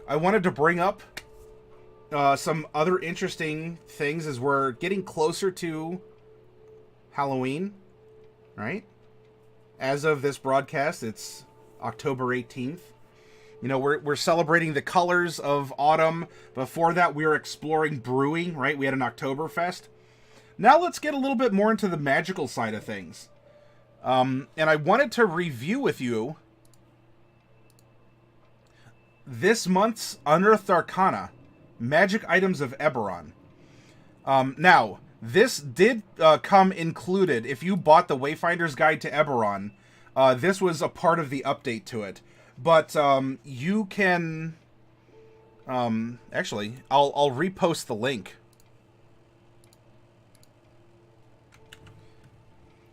I wanted to bring up some other interesting things as we're getting closer to Halloween, right? As of this broadcast, it's October 18th. You know, we're celebrating the colors of autumn. Before that, we were exploring brewing, right? We had an Oktoberfest. Now let's get a little bit more into the magical side of things. And I wanted to review with you this month's Unearthed Arcana, Magic Items of Eberron. Now, this did come included. If you bought the Wayfinder's Guide to Eberron, this was a part of the update to it. But you can... actually, I'll repost the link.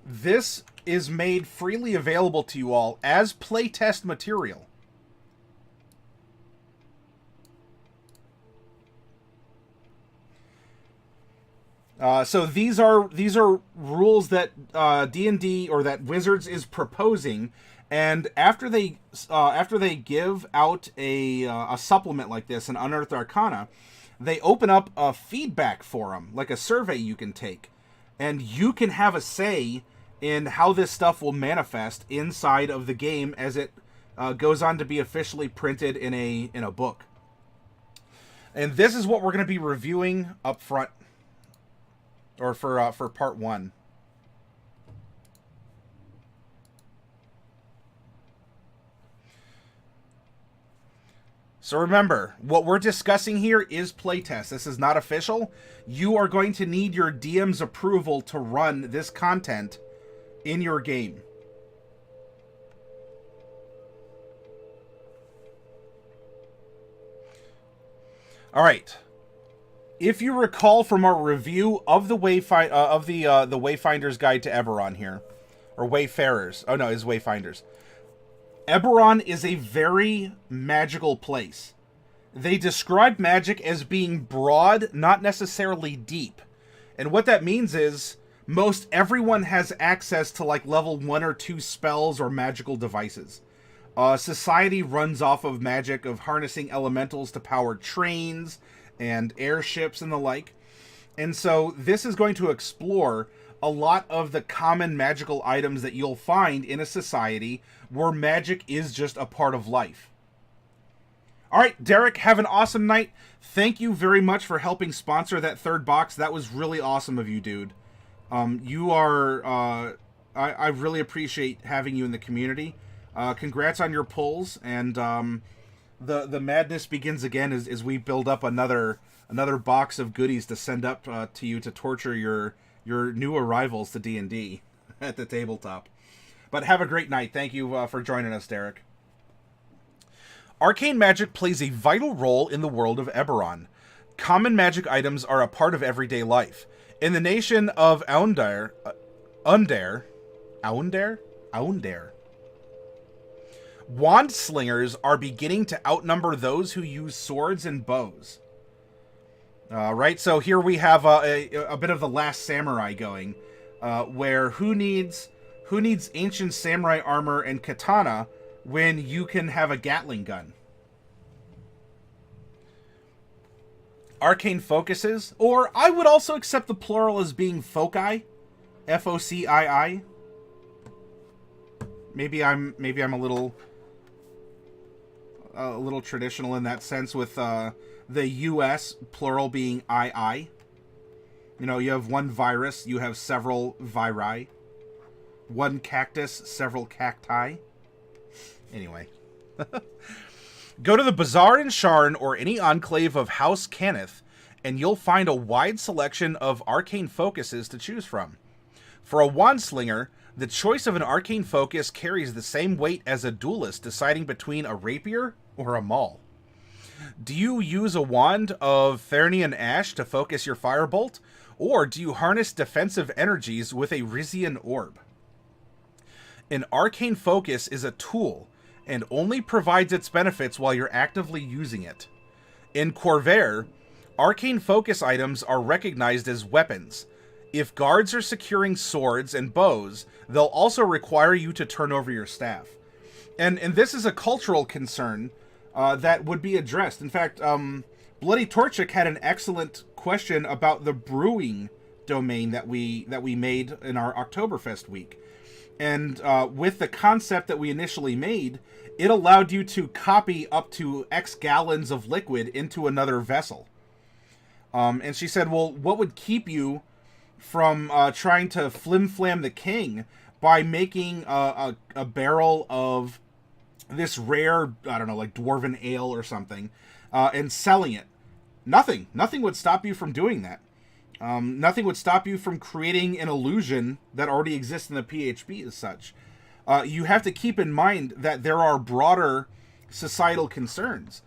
This is made freely available to you all as playtest material. So these are rules that D&D or that Wizards is proposing, and after they give out a supplement like this, an Unearthed Arcana, they open up a feedback forum, like a survey you can take, and you can have a say in how this stuff will manifest inside of the game as it goes on to be officially printed in a book. And this is what we're going to be reviewing up front. Or for part one. So remember, what we're discussing here is playtest. This is not official. You are going to need your DM's approval to run this content in your game. All right. If you recall from our review of the Wayfinder's Guide to Eberron here, or Wayfarers. Oh no, it's Wayfinders. Eberron is a very magical place. They describe magic as being broad, not necessarily deep. And what that means is most everyone has access to like level 1 or 2 spells or magical devices. Society runs off of magic of harnessing elementals to power trains and airships and the like. And so this is going to explore a lot of the common magical items that you'll find in a society where magic is just a part of life. All right, Derek, have an awesome night. Thank you very much for helping sponsor that third box. That was really awesome of you, dude. You are... I really appreciate having you in the community. Congrats on your pulls, and... The madness begins again as we build up another box of goodies to send up to you to torture your new arrivals to D&D at the tabletop. But have a great night. Thank you for joining us, Derek. Arcane magic plays a vital role in the world of Eberron. Common magic items are a part of everyday life. In the nation of Aundair, wand slingers are beginning to outnumber those who use swords and bows. Right, so here we have a bit of the Last Samurai going, where who needs ancient samurai armor and katana when you can have a Gatling gun? Arcane focuses, or I would also accept the plural as being foci, F-O-C-I-I. Maybe I'm a little traditional in that sense with the U.S. plural being II. You know, you have one virus, you have several viri. One cactus, several cacti. Anyway. Go to the Bazaar in Sharn or any enclave of House Cannith, and you'll find a wide selection of arcane focuses to choose from. For a wand slinger, the choice of an arcane focus carries the same weight as a duelist deciding between a rapier or a maul. Do you use a wand of Thernian Ash to focus your firebolt, or do you harness defensive energies with a Rizian Orb? An arcane focus is a tool, and only provides its benefits while you're actively using it. In Corvair, arcane focus items are recognized as weapons. If guards are securing swords and bows, they'll also require you to turn over your staff. And this is a cultural concern that would be addressed. In fact, Bloody Torchic had an excellent question about the brewing domain that we made in our Oktoberfest week. And with the concept that we initially made, it allowed you to copy up to X gallons of liquid into another vessel. And she said, well, what would keep you from trying to flim-flam the king by making a barrel of this rare, I don't know, like dwarven ale or something, and selling it? Nothing would stop you from doing that. Nothing would stop you from creating an illusion that already exists in the PHB as such. You have to keep in mind that there are broader societal concerns.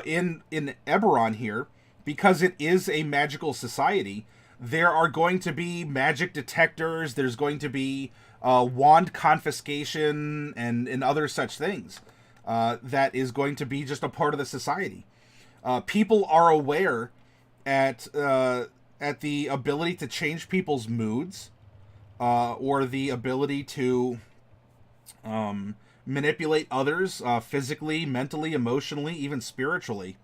In Eberron here, because it is a magical society, there are going to be magic detectors, there's going to be wand confiscation, and other such things. That is going to be just a part of the society. People are aware at the ability to change people's moods, or the ability to manipulate others physically, mentally, emotionally, even spiritually.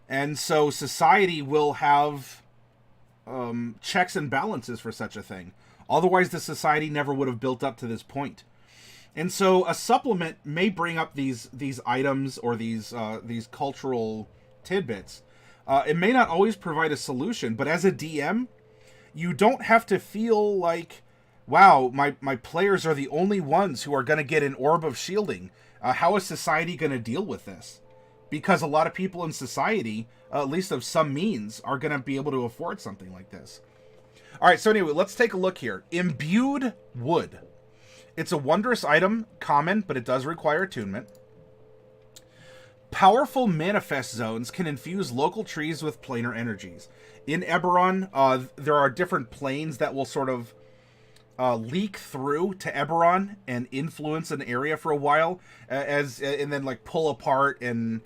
And so society will have checks and balances for such a thing. Otherwise, the society never would have built up to this point. And so a supplement may bring up these items or these cultural tidbits. It may not always provide a solution, but as a DM, you don't have to feel like, wow, my players are the only ones who are going to get an orb of shielding. How is society going to deal with this? Because a lot of people in society, at least of some means, are going to be able to afford something like this. All right, so anyway, let's take a look here. Imbued Wood. It's a wondrous item, common, but it does require attunement. Powerful manifest zones can infuse local trees with planar energies. In Eberron, there are different planes that will sort of leak through to Eberron and influence an area for a while, and then like pull apart, and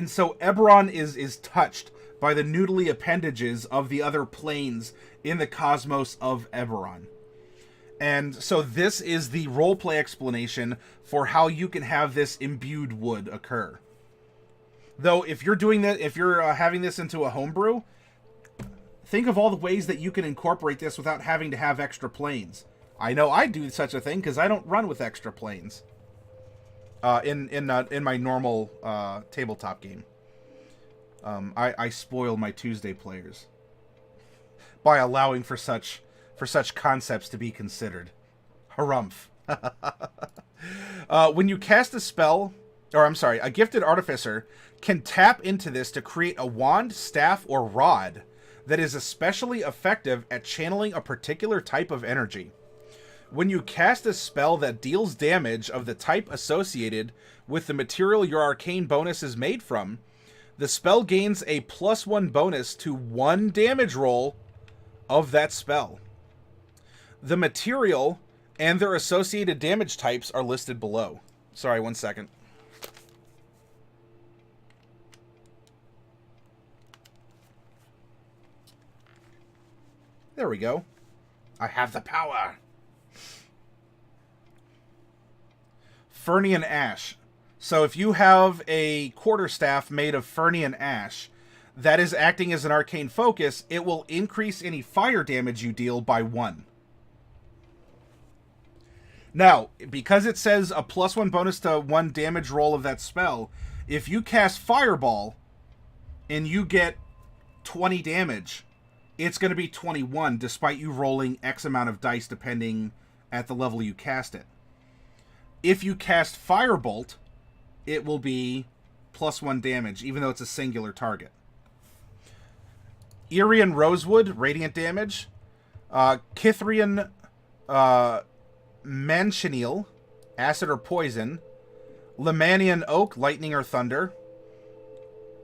so Eberron is touched by the noodly appendages of the other planes in the cosmos of Eberron. And so this is the roleplay explanation for how you can have this imbued wood occur. Though, if you're doing that, if you're having this into a homebrew, think of all the ways that you can incorporate this without having to have extra planes. I know I do such a thing because I don't run with extra planes in my normal tabletop game. I spoil my Tuesday players by allowing for such concepts to be considered. Harumph. When you cast a spell, or I'm sorry, a gifted artificer can tap into this to create a wand, staff, or rod that is especially effective at channeling a particular type of energy. When you cast a spell that deals damage of the type associated with the material your arcane bonus is made from, the spell gains a +1 bonus to 1 damage roll of that spell. The material and their associated damage types are listed below. Sorry, 1 second. There we go. I have the power. Fernian Ash. So if you have a quarterstaff made of Fernian Ash that is acting as an arcane focus, it will increase any fire damage you deal by 1. Now, because it says a +1 bonus to 1 damage roll of that spell, if you cast Fireball and you get 20 damage, it's going to be 21, despite you rolling X amount of dice depending at the level you cast it. If you cast Firebolt, it will be +1 damage, even though it's a singular target. Irian Rosewood, radiant damage. Kithrian Manchineel, acid or poison. Lemanian Oak, lightning or thunder.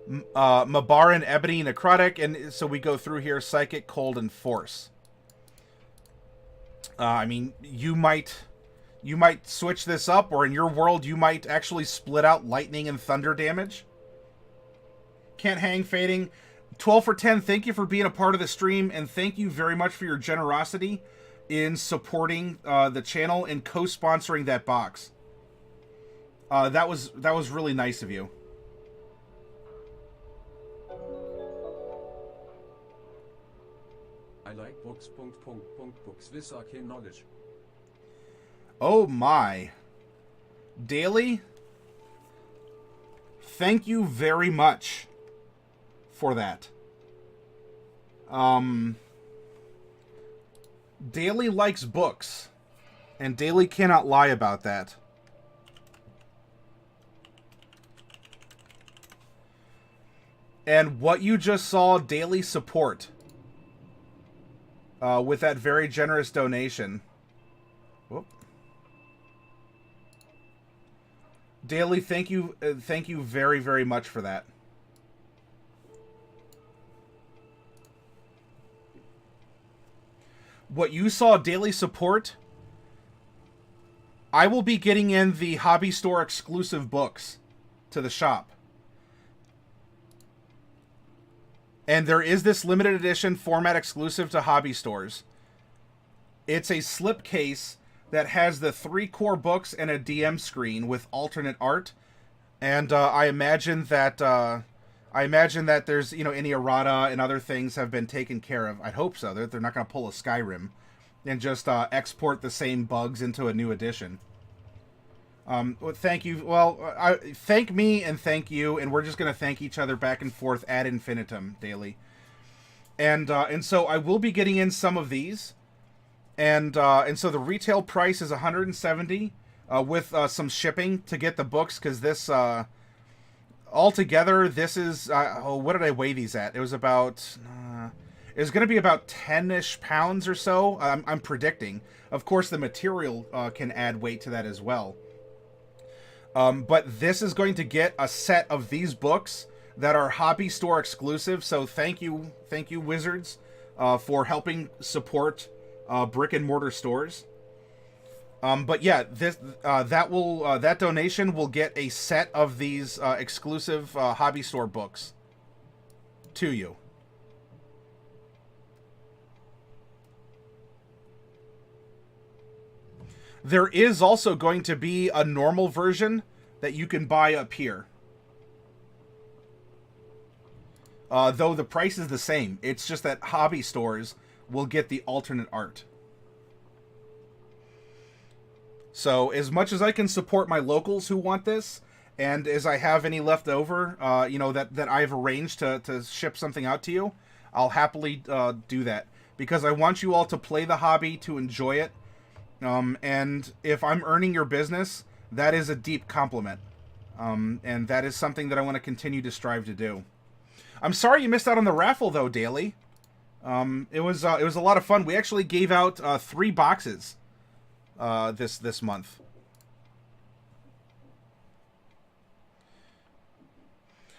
Mabaran Ebony, necrotic, and so we go through here: psychic, cold, and force. I mean, you might switch this up, or in your world, you might actually split out lightning and thunder damage. Can't hang fading. 12 for 10. Thank you for being a part of the stream, and thank you very much for your generosity in supporting the channel and co-sponsoring that box. That was really nice of you. like books. Books with arcane knowledge. Oh my. Daily, thank you very much for that. Daily likes books, and Daily cannot lie about that. And what you just saw Daily support with that very generous donation. Whoop. Daily, thank you very, very much for that. What you saw Daily support, I will be getting in the hobby store exclusive books to the shop. And there is this limited edition format exclusive to hobby stores. It's a slipcase that has the 3 core books and a DM screen with alternate art. And I imagine that there's, you know, any errata and other things have been taken care of. I'd hope so. They're not going to pull a Skyrim and just export the same bugs into a new edition. Well, thank you. Well, thank me and thank you, and we're just going to thank each other back and forth ad infinitum, Daily. And so I will be getting in some of these, and so the retail price is $170 with some shipping to get the books, because this altogether this is what did I weigh these at? It was about it was going to be about 10-ish pounds or so. I'm predicting. Of course, the material can add weight to that as well. But this is going to get a set of these books that are hobby store exclusive. So thank you, Wizards, for helping support brick and mortar stores. But yeah, that donation will get a set of these exclusive hobby store books to you. There is also going to be a normal version that you can buy up here. Though the price is the same. It's just that hobby stores will get the alternate art. So as much as I can support my locals who want this, and as I have any left over, you know, that I've arranged to ship something out to you, I'll happily do that. Because I want you all to play the hobby, to enjoy it. And if I'm earning your business, that is a deep compliment. And that is something that I want to continue to strive to do. I'm sorry you missed out on the raffle, though, Daily. It was a lot of fun. We actually gave out 3 boxes this month.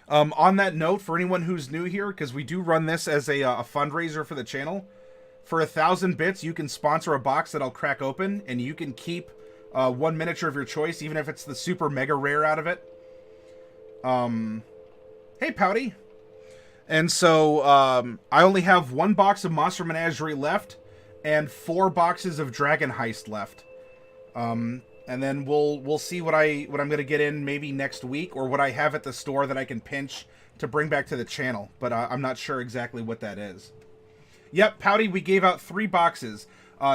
On that note, for anyone who's new here, because we do run this as a fundraiser for the channel, for 1,000 bits, you can sponsor a box that I'll crack open, and you can keep 1 miniature of your choice, even if it's the super mega rare out of it. Hey, Pouty. And so I only have 1 box of Monster Menagerie left, and 4 boxes of Dragon Heist left. And then we'll see what I'm gonna get in maybe next week, or what I have at the store that I can pinch to bring back to the channel. But I'm not sure exactly what that is. Yep, Pouty, we gave out 3 boxes.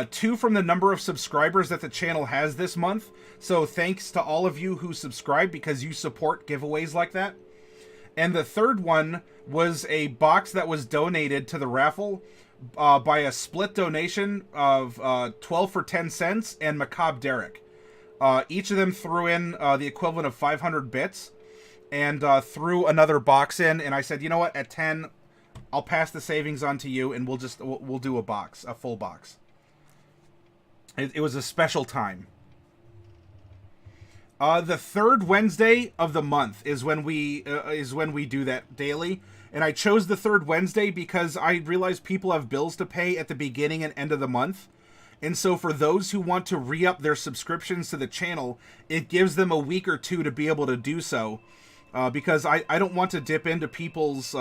2 from the number of subscribers that the channel has this month. So thanks to all of you who subscribe, because you support giveaways like that. And the 3rd one was a box that was donated to the raffle by a split donation of 12 for 10 cents and Macabre Derek. Each of them threw in the equivalent of 500 bits and threw another box in. And I said, you know what, at 10... I'll pass the savings on to you, and we'll do a full box. It was a special time. The 3rd Wednesday of the month is when we do that daily, and I chose the 3rd Wednesday because I realized people have bills to pay at the beginning and end of the month, and so for those who want to re-up their subscriptions to the channel, it gives them a week or 2 to be able to do so, because I don't want to dip into people's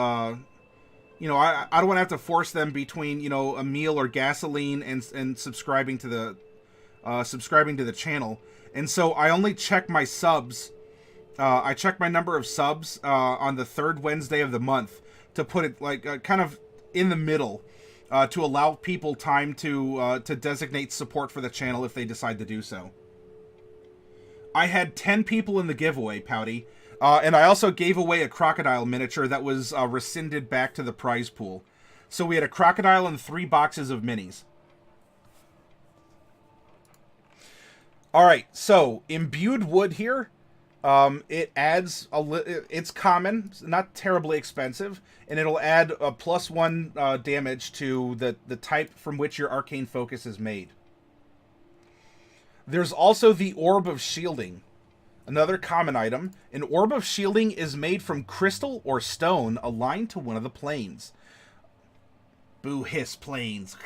you know, I don't want to have to force them between, you know, a meal or gasoline and subscribing to the channel. And so I only check my subs. I check my number of subs on the 3rd Wednesday of the month to put it like kind of in the middle to allow people time to designate support for the channel if they decide to do so. I had 10 people in the giveaway, Pouty. And I also gave away a crocodile miniature that was rescinded back to the prize pool. So we had a crocodile and 3 boxes of minis. Alright, so imbued wood here. It adds it's common, not terribly expensive, and it'll add a +1 damage to the type from which your arcane focus is made. There's also the Orb of Shielding, another common item. An Orb of Shielding is made from crystal or stone aligned to one of the planes. Boo hiss planes.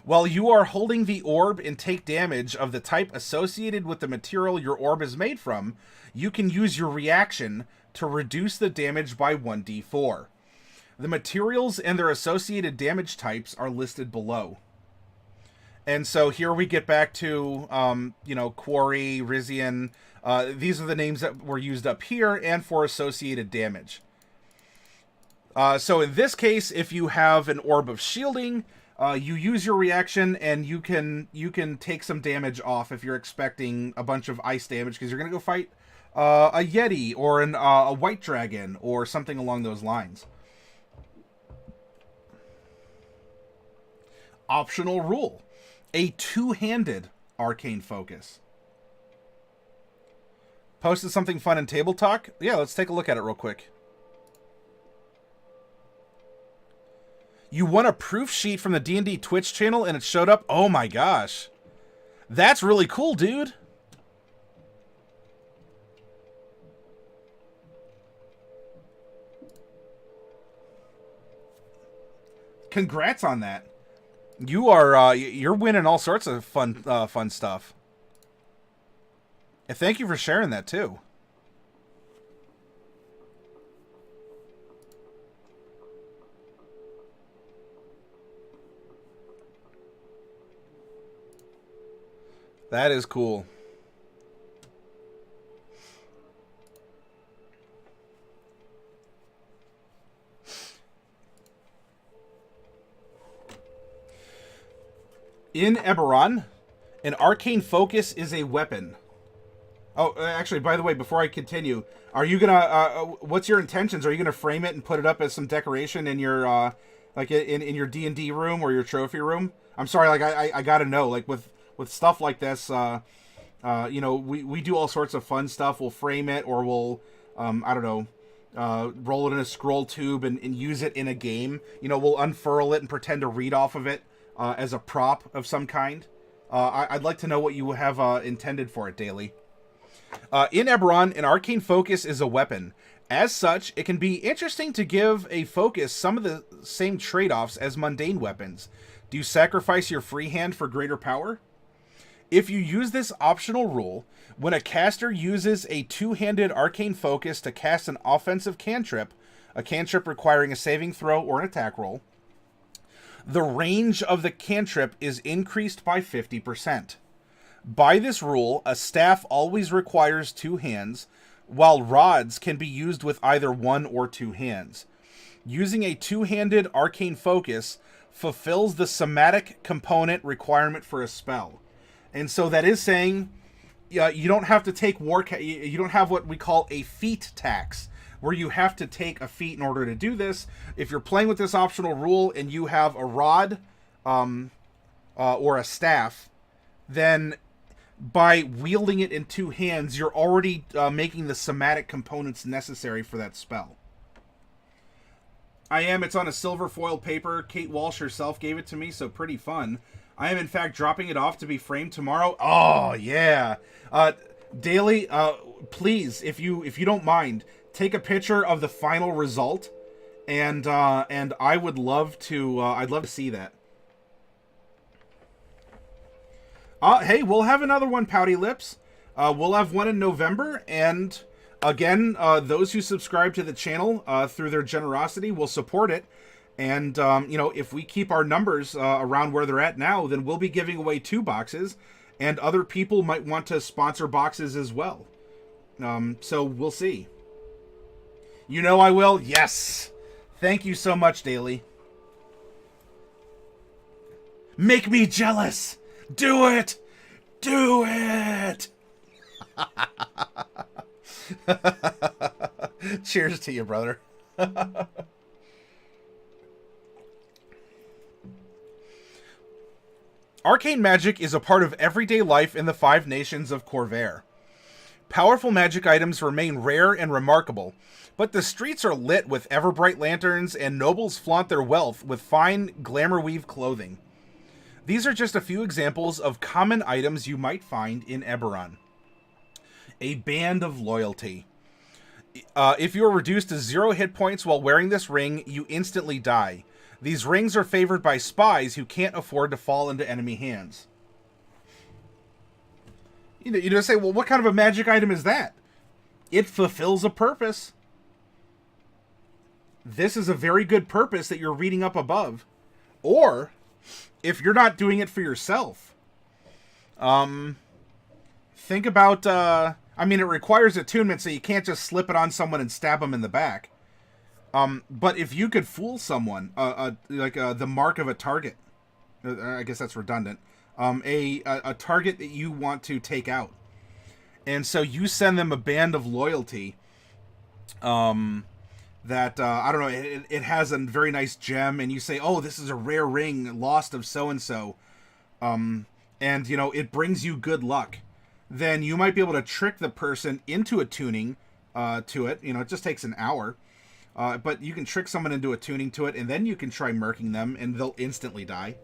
While you are holding the orb and take damage of the type associated with the material your orb is made from, you can use your reaction to reduce the damage by 1d4. The materials and their associated damage types are listed below. And so here we get back to, you know, Quarry, Rizian. These are the names that were used up here and for associated damage. So in this case, if you have an Orb of Shielding, you use your reaction and you can take some damage off if you're expecting a bunch of ice damage because you're going to go fight a Yeti or a White Dragon or something along those lines. Optional rule. A two-handed arcane focus. Posted something fun in Table Talk? Yeah, let's take a look at it real quick. You won a proof sheet from the D&D Twitch channel and it showed up? Oh my gosh. That's really cool, dude. Congrats on that. You're winning all sorts of fun stuff. And thank you for sharing that too. That is cool. In Eberron, an arcane focus is a weapon. Oh, actually, by the way, before I continue, are you gonna, what's your intentions? Are you gonna frame it and put it up as some decoration in your, like, in your D&D room or your trophy room? I'm sorry, like, I gotta know, like, with stuff like this, you know, we do all sorts of fun stuff. We'll frame it, or we'll, I don't know, roll it in a scroll tube and use it in a game. You know, we'll unfurl it and pretend to read off of it as a prop of some kind. I'd like to know what you have intended for it, Daily. In Eberron, an arcane focus is a weapon. As such, it can be interesting to give a focus some of the same trade-offs as mundane weapons. Do you sacrifice your free hand for greater power? If you use this optional rule, when a caster uses a two-handed arcane focus to cast an offensive cantrip, a cantrip requiring a saving throw or an attack roll, the range of the cantrip is increased by 50%. By this rule, a staff always requires 2 hands, while rods can be used with either 1 or 2 hands. Using a two-handed arcane focus fulfills the somatic component requirement for a spell. And so that is saying, you don't have to take you don't have what we call a feat tax, where you have to take a feat in order to do this. If you're playing with this optional rule and you have a rod or a staff, then by wielding it in 2 hands, you're already making the somatic components necessary for that spell. It's on a silver foil paper. Kate Walsh herself gave it to me, so pretty fun. I am, in fact, dropping it off to be framed tomorrow. Oh, yeah. Daily, please, if you don't mind, take a picture of the final result, and I would love to, I'd love to see that. Hey, we'll have another one, Pouty Lips. We'll have one in November, and again, those who subscribe to the channel through their generosity will support it. And, you know, if we keep our numbers around where they're at now, then we'll be giving away 2 boxes, and other people might want to sponsor boxes as well. So we'll see. You know I will? Yes! Thank you so much, Daily. Make me jealous! Do it! Do it! Cheers to you, brother. Arcane magic is a part of everyday life in the 5 nations of Corvair. Powerful magic items remain rare and remarkable, but the streets are lit with ever-bright lanterns and nobles flaunt their wealth with fine glamour-weave clothing. These are just a few examples of common items you might find in Eberron. A band of loyalty. If you are reduced to 0 hit points while wearing this ring, you instantly die. These rings are favored by spies who can't afford to fall into enemy hands. You just say, well, what kind of a magic item is that? It fulfills a purpose. This is a very good purpose that you're reading up above. Or, if you're not doing it for yourself, think about, I mean, it requires attunement, so you can't just slip it on someone and stab them in the back. But if you could fool someone, the mark of a target, I guess that's redundant, a target that you want to take out. And so you send them a band of loyalty, that, I don't know, it has a very nice gem, and you say, oh, this is a rare ring, lost of so-and-so, and, you know, it brings you good luck. Then you might be able to trick the person into attuning, to it. You know, it just takes an hour. But you can trick someone into attuning to it, and then you can try murking them, and they'll instantly die.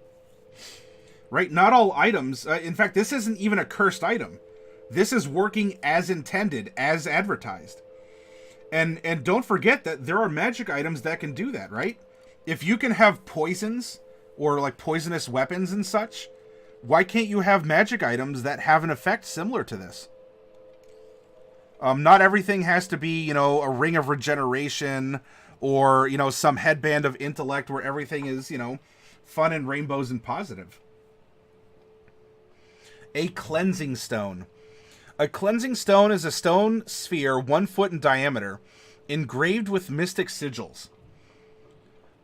Right? Not all items... in fact, this isn't even a cursed item. This is working as intended, as advertised. And don't forget that there are magic items that can do that, right? If you can have poisons, or like poisonous weapons and such, why can't you have magic items that have an effect similar to this? Not everything has to be, you know, a ring of regeneration or, you know, some headband of intellect where everything is, you know, fun and rainbows and positive. A cleansing stone. A cleansing stone is a stone sphere 1 foot in diameter, engraved with mystic sigils.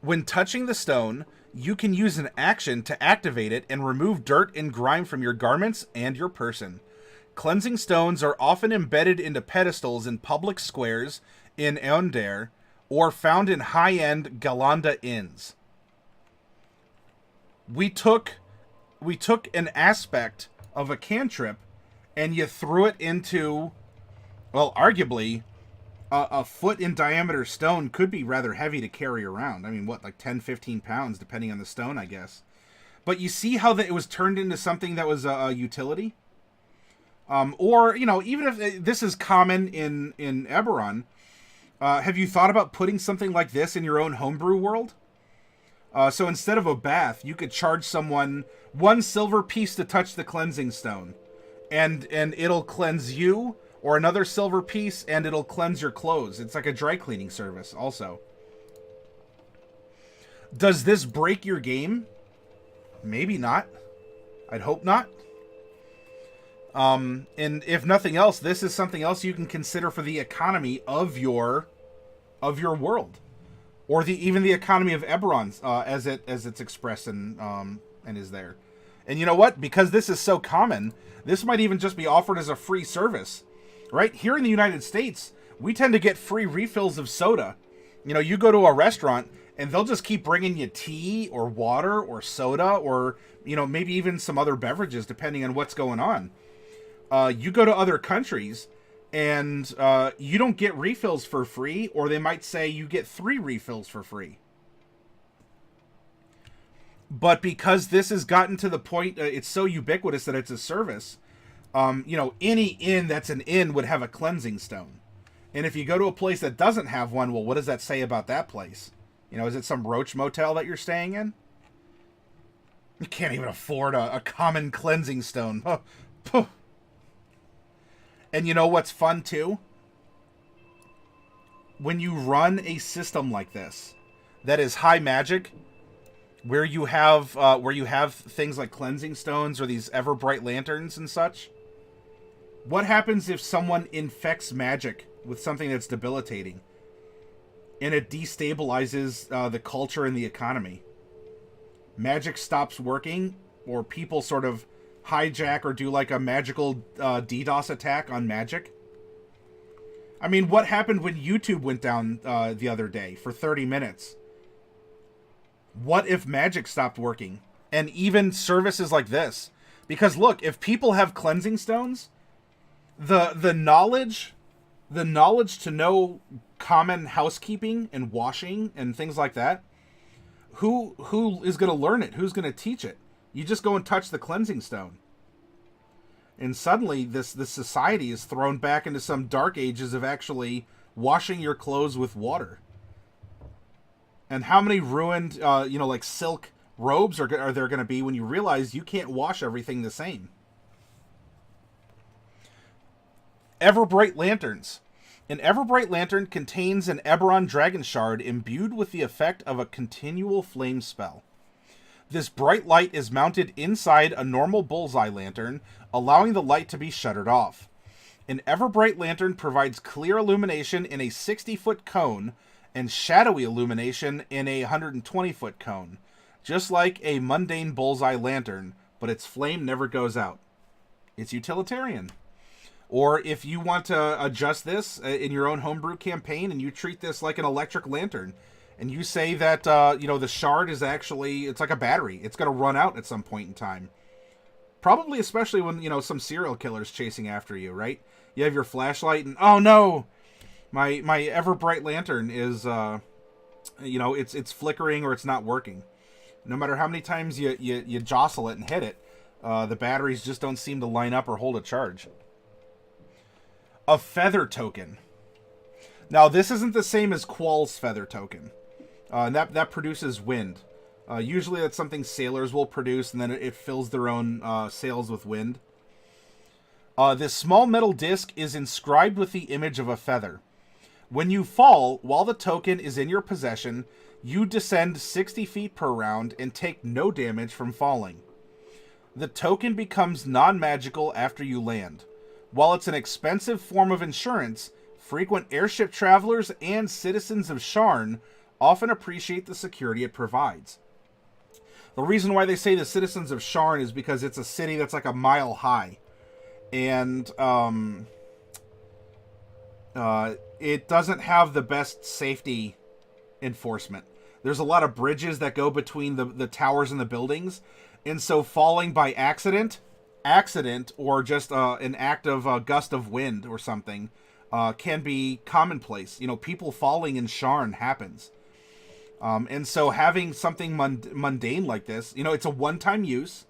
When touching the stone, you can use an action to activate it and remove dirt and grime from your garments and your person. Cleansing stones are often embedded into pedestals in public squares in Eondare or found in high-end Galanda inns. We took an aspect of a cantrip and you threw it into, well, arguably, a foot in diameter stone could be rather heavy to carry around. I mean, what, like 10, 15 pounds, depending on the stone, I guess. But you see how that it was turned into something that was a utility? Or, you know, even if this is common in Eberron, have you thought about putting something like this in your own homebrew world? So instead of a bath, you could charge someone 1 silver piece to touch the cleansing stone. And it'll cleanse you, or another silver piece, and it'll cleanse your clothes. It's like a dry cleaning service, also. Does this break your game? Maybe not. I'd hope not. And if nothing else, this is something else you can consider for the economy of your world, or even the economy of Eberron, as it's expressed and is there. And you know what? Because this is so common, this might even just be offered as a free service, right? Here in the United States, we tend to get free refills of soda. You know, you go to a restaurant and they'll just keep bringing you tea or water or soda or, you know, maybe even some other beverages depending on what's going on. You go to other countries and you don't get refills for free, or they might say you get 3 refills for free. But because this has gotten to the point, it's so ubiquitous that it's a service, you know, any inn that's an inn would have a cleansing stone. And if you go to a place that doesn't have one, well, what does that say about that place? You know, is it some roach motel that you're staying in? You can't even afford a common cleansing stone. And you know what's fun, too? When you run a system like this, that is high magic, where you have things like cleansing stones or these ever bright lanterns and such, what happens if someone infects magic with something that's debilitating and it destabilizes the culture and the economy? magic stops working, or people sort of hijack or do like a magical DDoS attack on magic. I mean, what happened when YouTube went down the other day for 30 minutes? What if magic stopped working? And even services like this. Because look, if people have cleansing stones, the knowledge to know common housekeeping and washing and things like that, who is going to learn it? Who's going to teach it? You just go and touch the cleansing stone. And suddenly this society is thrown back into some dark ages of actually washing your clothes with water. And how many ruined, like silk robes are there going to be when you realize you can't wash everything the same? Everbright lanterns. An Everbright lantern contains an Eberron dragon shard imbued with the effect of a continual flame spell. This bright light is mounted inside a normal bullseye lantern, allowing the light to be shuttered off. An Everbright lantern provides clear illumination in a 60-foot cone and shadowy illumination in a 120-foot cone, just like a mundane bullseye lantern, but its flame never goes out. It's utilitarian. Or if you want to adjust this in your own homebrew campaign and you treat this like an electric lantern, and you say that, the shard is actually, it's like a battery. It's going to run out at some point in time. Probably especially when, some serial killer's chasing after you, right? You have your flashlight and, oh no, my Everbright lantern is, it's flickering or it's not working. No matter how many times you jostle it and hit it, the batteries just don't seem to line up or hold a charge. A feather token. Now, this isn't the same as Qual's feather token. That produces wind. Usually that's something sailors will produce, and then it fills their own sails with wind. This small metal disc is inscribed with the image of a feather. When you fall, while the token is in your possession, you descend 60 feet per round and take no damage from falling. The token becomes non-magical after you land. While it's an expensive form of insurance, frequent airship travelers and citizens of Sharn often appreciate the security it provides. The reason why they say the citizens of Sharn is because it's a city that's like a mile high. And it doesn't have the best safety enforcement. There's a lot of bridges that go between the towers and the buildings. And so falling by accident, or just an act of a gust of wind or something, can be commonplace. People falling in Sharn happens. And so having something mundane like this, it's a one-time use.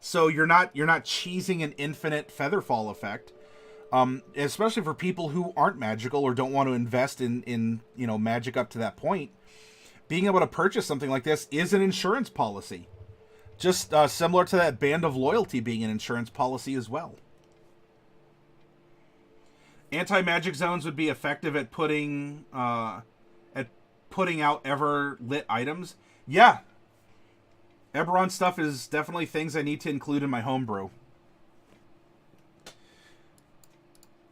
So you're not cheesing an infinite featherfall effect. Especially for people who aren't magical or don't want to invest in magic up to that point. Being able to purchase something like this is an insurance policy. Just similar to that Band of Loyalty being an insurance policy as well. Anti-magic zones would be effective at putting out ever-lit items. Yeah. Eberron stuff is definitely things I need to include in my homebrew.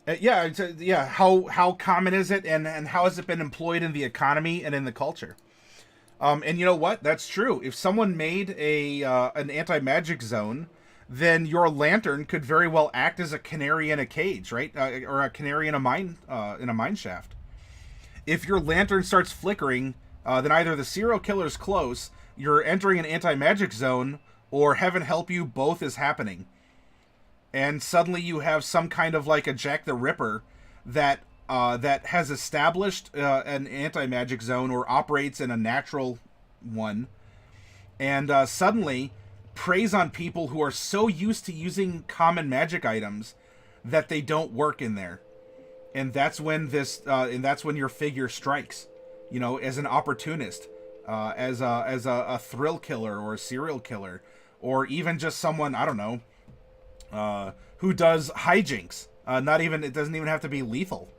How common is it, and how has it been employed in the economy and in the culture? And you know what? That's true. If someone made an anti-magic zone, then your lantern could very well act as a canary in a cage, right? Or a canary in a mine shaft. If your lantern starts flickering, then either the serial killer's close, you're entering an anti-magic zone, or heaven help you, both is happening. And suddenly you have some kind of like a Jack the Ripper that has established an anti-magic zone or operates in a natural one, and suddenly preys on people who are so used to using common magic items that they don't work in there. And that's when your figure strikes, as an opportunist, as a thrill killer or a serial killer, or even just someone, I don't know, who does hijinks. It doesn't even have to be lethal.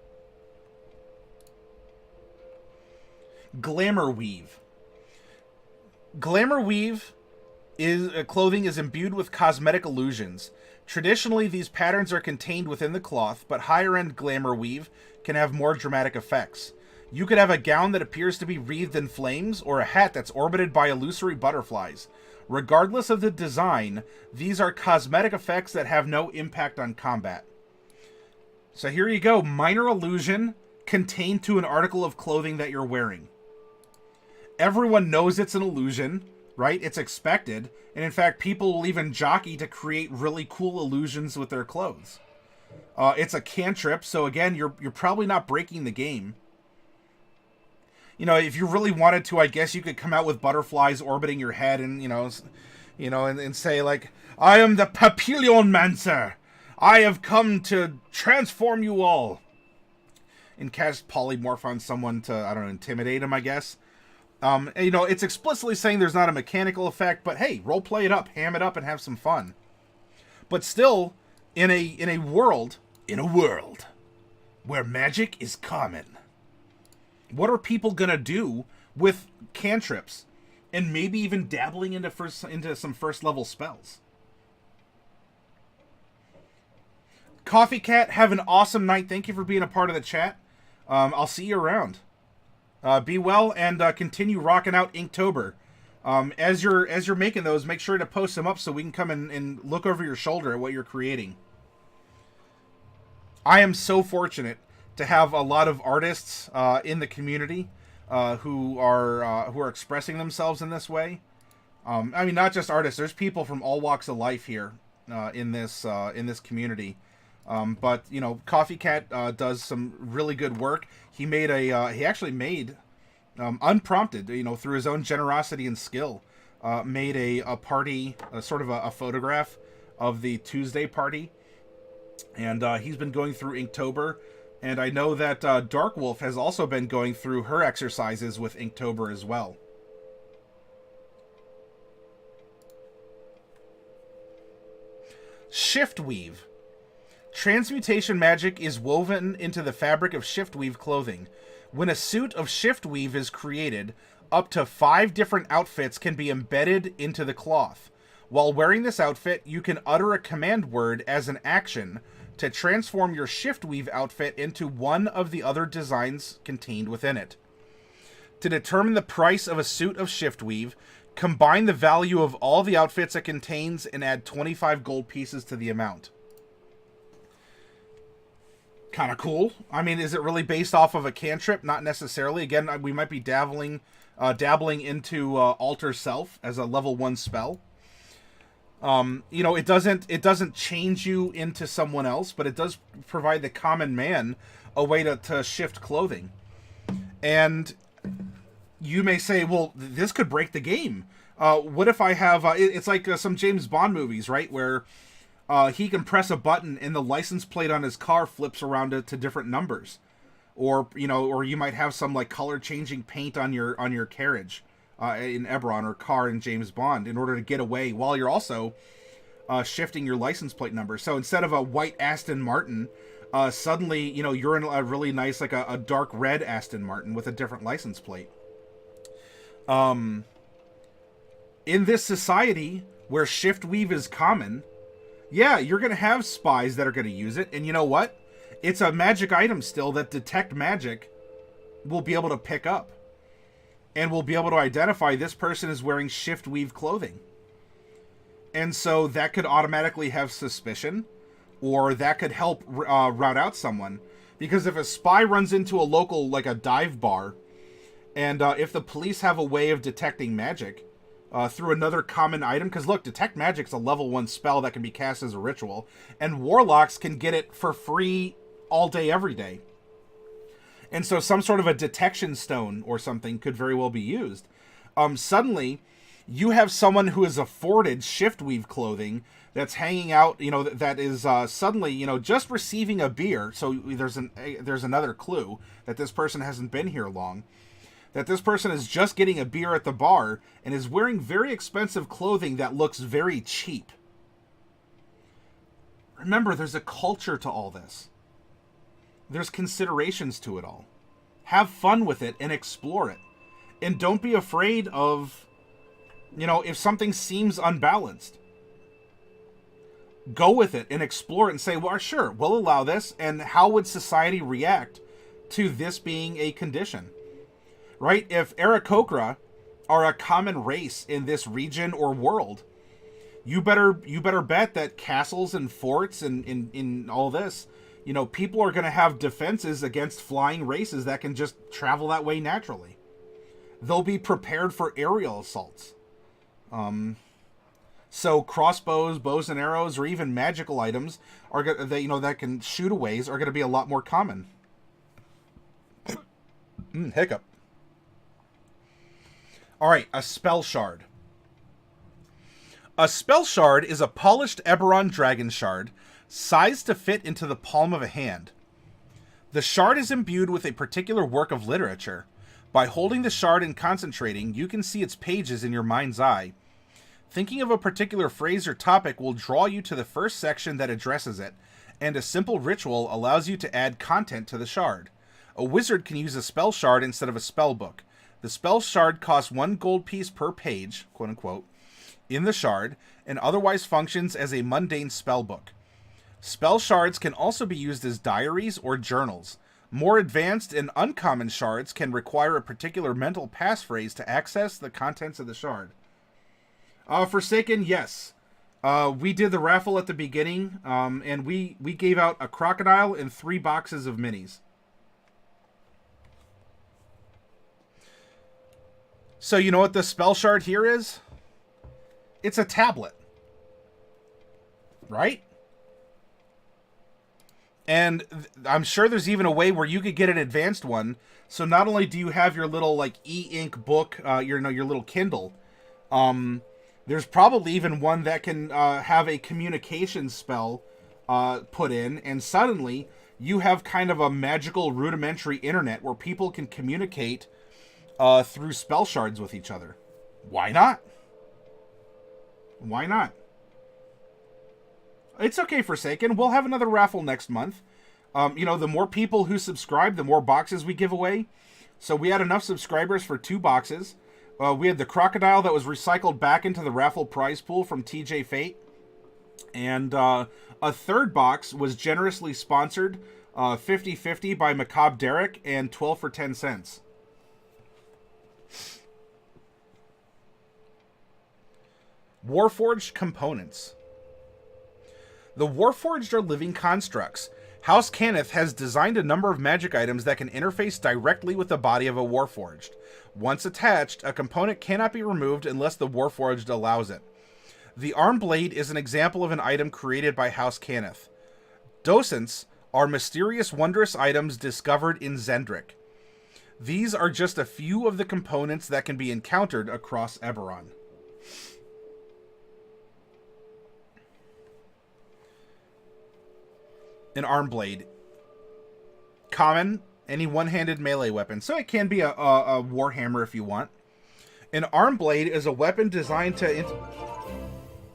Glamour weave. Glamour weave clothing is imbued with cosmetic illusions. Traditionally, these patterns are contained within the cloth, but higher-end glamour weave can have more dramatic effects. You could have a gown that appears to be wreathed in flames, or a hat that's orbited by illusory butterflies. Regardless of the design, these are cosmetic effects that have no impact on combat. So here you go, minor illusion contained to an article of clothing that you're wearing. Everyone knows it's an illusion, right? It's expected, and in fact, people will even jockey to create really cool illusions with their clothes. It's a cantrip, so again, you're probably not breaking the game. You know, if you really wanted to, I guess you could come out with butterflies orbiting your head and, and say, like, I am the Papillon-mancer. I have come to transform you all. And cast polymorph on someone to, I don't know, intimidate him, I guess. And, it's explicitly saying there's not a mechanical effect, but hey, roleplay it up, ham it up, and have some fun. But still, in a world where magic is common, what are people gonna do with cantrips and maybe even dabbling into some first level spells? Coffee Cat, have an awesome night. Thank you for being a part of the chat. I'll see you around. Be well and continue rocking out Inktober. As you're making those, make sure to post them up so we can come and look over your shoulder at what you're creating. I am so fortunate to have a lot of artists in the community who are expressing themselves in this way. I mean, not just artists. There's people from all walks of life here in this community. But Coffee Cat does some really good work. He actually made unprompted, through his own generosity and skill, made a party, sort of a photograph of the Tuesday party, and he's been going through Inktober. And I know that Dark Wolf has also been going through her exercises with Inktober as well. Shiftweave. Transmutation magic is woven into the fabric of Shiftweave clothing. When a suit of Shiftweave is created, up to 5 different outfits can be embedded into the cloth. While wearing this outfit, you can utter a command word as an action to transform your Shiftweave outfit into one of the other designs contained within it. To determine the price of a suit of Shiftweave, combine the value of all the outfits it contains and add 25 gold pieces to the amount. Kind of cool. I mean, is it really based off of a cantrip? Not necessarily. Again, we might be dabbling into Alter Self as a level 1 spell. It doesn't change you into someone else, but it does provide the common man a way to shift clothing. And you may say, well, this could break the game. What if I have, it's like some James Bond movies, right? Where he can press a button and the license plate on his car flips around to different numbers. Or you might have some like color changing paint on your carriage. In Eberron or car in James Bond in order to get away while you're also shifting your license plate number. So instead of a white Aston Martin, suddenly, you're in a really nice, like a dark red Aston Martin with a different license plate. In this society where Shiftweave is common, yeah, you're going to have spies that are going to use it. And you know what? It's a magic item still that Detect Magic will be able to pick up. And we'll be able to identify this person is wearing Shiftweave clothing. And so that could automatically have suspicion, or that could help route out someone. Because if a spy runs into a local, like a dive bar, and if the police have a way of detecting magic through another common item, because look, Detect Magic's a level 1 spell that can be cast as a ritual, and warlocks can get it for free all day, every day. And so some sort of a detection stone or something could very well be used. Suddenly, you have someone who is afforded Shiftweave clothing that's hanging out, that is suddenly, just receiving a beer. So there's another clue that this person hasn't been here long. That this person is just getting a beer at the bar and is wearing very expensive clothing that looks very cheap. Remember, there's a culture to all this. There's considerations to it all. Have fun with it and explore it. And don't be afraid of, if something seems unbalanced. Go with it and explore it and say, well, sure, we'll allow this. And how would society react to this being a condition, right? If Aarakocra are a common race in this region or world, you better bet that castles and forts and in all this, you know, people are going to have defenses against flying races that can just travel that way naturally. They'll be prepared for aerial assaults. So crossbows, bows and arrows, or even magical items that can shoot aways are going to be a lot more common. Hiccup. All right, a spell shard. A spell shard is a polished Eberron dragon shard, sized to fit into the palm of a hand. The shard is imbued with a particular work of literature. By holding the shard and concentrating, you can see its pages in your mind's eye. Thinking of a particular phrase or topic will draw you to the first section that addresses it, and a simple ritual allows you to add content to the shard. A wizard can use a spell shard instead of a spell book. The spell shard costs 1 gold piece per page, quote unquote, in the shard, and otherwise functions as a mundane spell book. Spell shards can also be used as diaries or journals. More advanced and uncommon shards can require a particular mental passphrase to access the contents of the shard. Forsaken, yes. We did the raffle at the beginning, and we gave out a crocodile and 3 boxes of minis. So you know what the spell shard here is? It's a tablet. Right? And I'm sure there's even a way where you could get an advanced one. So not only do you have your little like e-ink book, your little Kindle, there's probably even one that can have a communication spell put in, and suddenly you have kind of a magical rudimentary internet where people can communicate through spell shards with each other. Why not? Why not? It's okay, Forsaken. We'll have another raffle next month. The more people who subscribe, the more boxes we give away. So we had enough subscribers for 2 boxes. We had the crocodile that was recycled back into the raffle prize pool from TJ Fate. And a 3rd box was generously sponsored 50-50 by Macabre Derek and 12 for 10 cents. Warforged components. The Warforged are living constructs. House Cannith has designed a number of magic items that can interface directly with the body of a Warforged. Once attached, a component cannot be removed unless the Warforged allows it. The Arm Blade is an example of an item created by House Cannith. Docents are mysterious, wondrous items discovered in Zendrick. These are just a few of the components that can be encountered across Eberron. An arm blade. Common, any one-handed melee weapon. So it can be a warhammer if you want. An arm blade is a weapon designed to...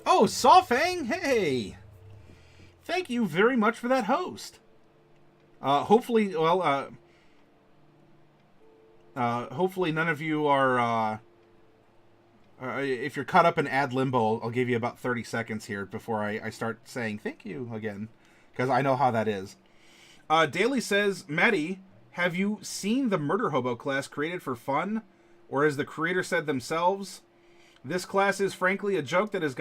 Oh, Sawfang! Hey! Thank you very much for that host. Hopefully none of you are... if you're caught up in ad limbo, I'll give you about 30 seconds here before I start saying thank you again. Because I know how that is. Daly says, Maddie, have you seen the Murder Hobo class created for fun? Or as the creator said themselves, this class is frankly a joke that has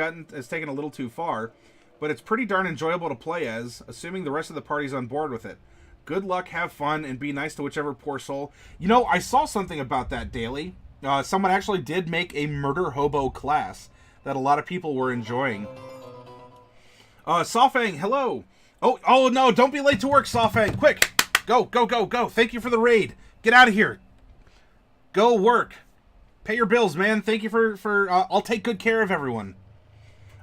taken a little too far, but it's pretty darn enjoyable to play as, assuming the rest of the party's on board with it. Good luck, have fun, and be nice to whichever poor soul. You know, I saw something about that, Daly. Someone actually did make a Murder Hobo class that a lot of people were enjoying. Sawfang, hello! Oh no, don't be late to work, Sawfang. Quick. Go. Thank you for the raid. Get out of here. Go work. Pay your bills, man. Thank you for I'll take good care of everyone.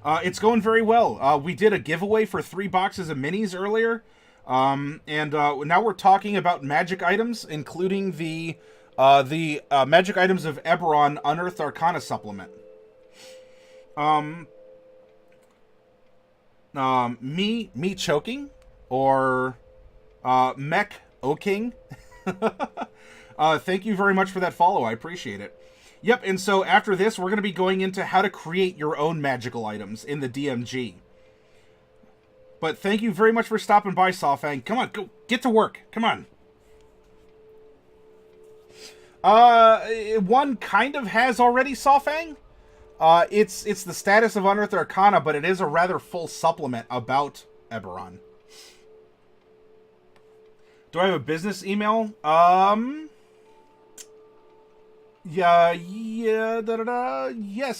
It's going very well. We did a giveaway for 3 boxes of minis earlier. Now we're talking about magic items, including the magic items of Eberron Unearthed Arcana supplement. Me choking, or Mech O-King. Thank you very much for that follow. I appreciate it. Yep, and so after this, we're going to be going into how to create your own magical items in the DMG. But thank you very much for stopping by, Sawfang. Come on, go get to work. Come on. One kind of has already, Sawfang. It's the status of Unearthed Arcana, but it is a rather full supplement about Eberron. Do I have a business email? Yes,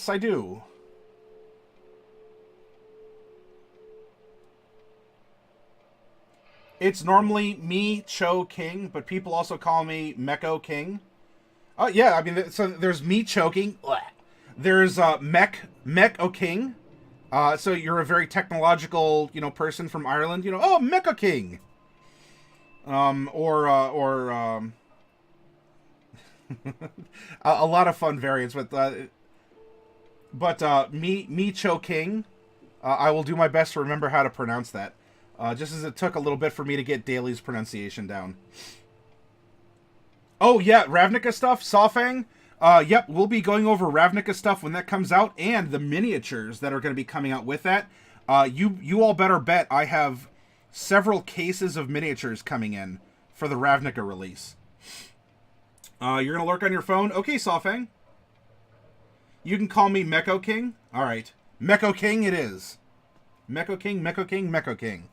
I do. It's normally me, Cho King, but people also call me Meko King. Oh, yeah, I mean, so there's me choking. There's Mech O'King. So you're a very technological, person from Ireland. Oh, Mech O'King. A lot of fun variants, but me Cho King. I will do my best to remember how to pronounce that. Just as it took a little bit for me to get Daly's pronunciation down. Oh, yeah, Ravnica stuff, Sawfang. Yep, we'll be going over Ravnica stuff when that comes out, and the miniatures that are going to be coming out with that. You all better bet I have several cases of miniatures coming in for the Ravnica release. You're going to lurk on your phone? Okay, Sawfang. You can call me Meko King. All right. Meko King it is. Meko King, Meko King, Meko King.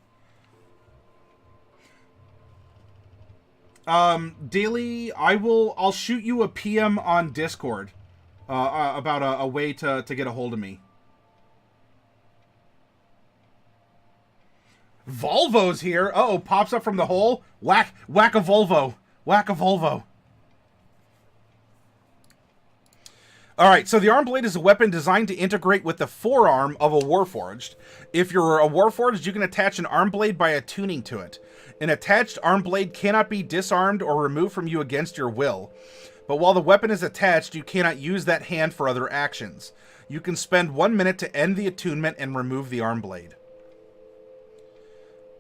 Daily, I'll shoot you a PM on Discord about a way to get a hold of me. Volvo's here. Uh-oh, pops up from the hole. Whack a Volvo. Whack a Volvo. Alright, so the Arm Blade is a weapon designed to integrate with the forearm of a Warforged. If you're a Warforged, you can attach an Arm Blade by attuning to it. An attached Arm Blade cannot be disarmed or removed from you against your will. But while the weapon is attached, you cannot use that hand for other actions. You can spend 1 minute to end the attunement and remove the Arm Blade.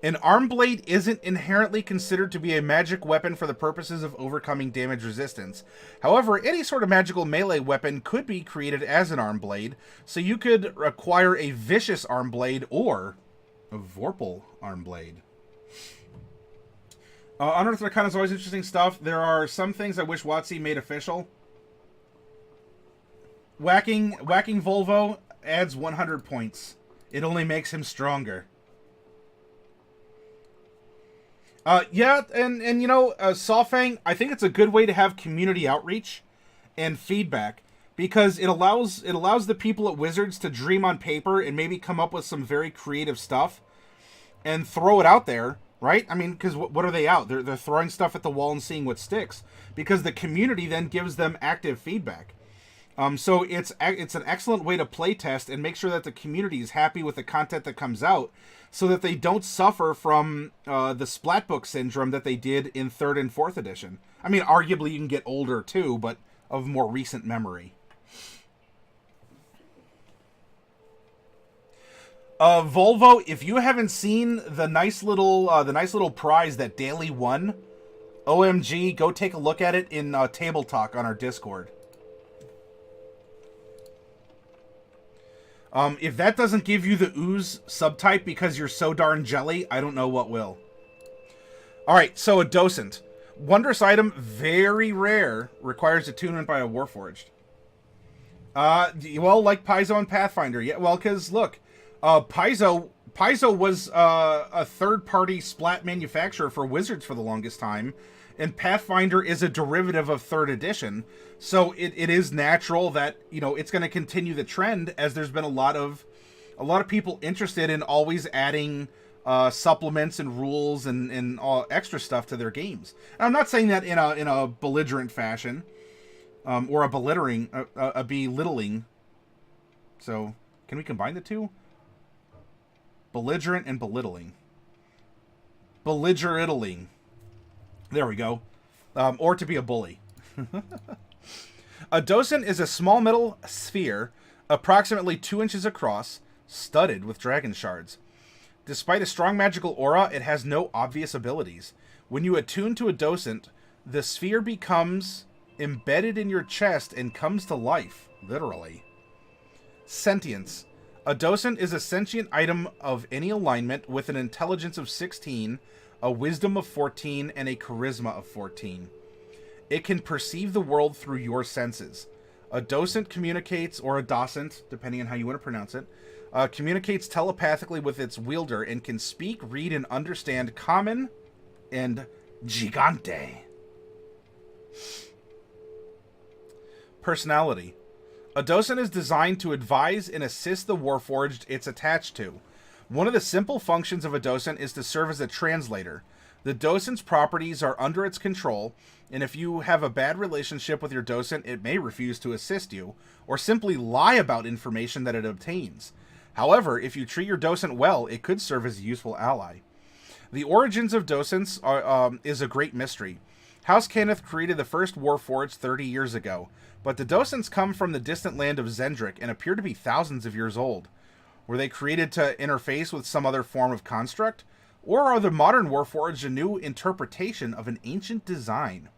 An Arm Blade isn't inherently considered to be a magic weapon for the purposes of overcoming damage resistance. However, any sort of magical melee weapon could be created as an Arm Blade, so you could acquire a Vicious Arm Blade or a Vorpal Arm Blade. Unearthed Arcana is always interesting stuff. There are some things I wish WotC made official. Whacking Volvo adds 100 points. It only makes him stronger. Yeah, and Sawfang, I think it's a good way to have community outreach and feedback, because it allows the people at Wizards to dream on paper and maybe come up with some very creative stuff and throw it out there, right? I mean, because what are they out? They're throwing stuff at the wall and seeing what sticks, because the community then gives them active feedback. So it's an excellent way to play test and make sure that the community is happy with the content that comes out, so that they don't suffer from the Splatbook syndrome that they did in 3rd and 4th edition. I mean, arguably you can get older too, but of more recent memory. Volvo, if you haven't seen the nice little prize that Daily won, OMG, go take a look at it in Table Talk on our Discord. If that doesn't give you the ooze subtype because you're so darn jelly, I don't know what will. Alright, so a Docent. Wondrous item, very rare, requires attunement by a Warforged. Well, like Paizo and Pathfinder. Yeah, well, because, look, Paizo was a third-party splat manufacturer for Wizards for the longest time, and Pathfinder is a derivative of 3rd edition, so it is natural that, it's going to continue the trend, as there's been a lot of people interested in always adding supplements and rules and all extra stuff to their games. And I'm not saying that in a belligerent fashion, or a belittling. So, can we combine the two? Belligerent and belittling. Belligerentling. There we go. Or to be a bully. A Docent is a small metal sphere, approximately 2 inches across, studded with dragon shards. Despite a strong magical aura, it has no obvious abilities. When you attune to a Docent, the sphere becomes embedded in your chest and comes to life, literally. Sentience. A Docent is a sentient item of any alignment with an intelligence of 16, a wisdom of 14, and a charisma of 14. It can perceive the world through your senses. A docent communicates, or a docent, depending on how you want to pronounce it, communicates telepathically with its wielder and can speak, read, and understand Common and Gigante. Personality. A docent is designed to advise and assist the Warforged it's attached to. One of the simple functions of a docent is to serve as a translator. The docent's properties are under its control, and if you have a bad relationship with your docent, it may refuse to assist you, or simply lie about information that it obtains. However, if you treat your docent well, it could serve as a useful ally. The origins of docents is a great mystery. House Cannith created the first Warforged 30 years ago, but the docents come from the distant land of Zendrick and appear to be thousands of years old. Were they created to interface with some other form of construct? Or are the modern Warforged a new interpretation of an ancient design?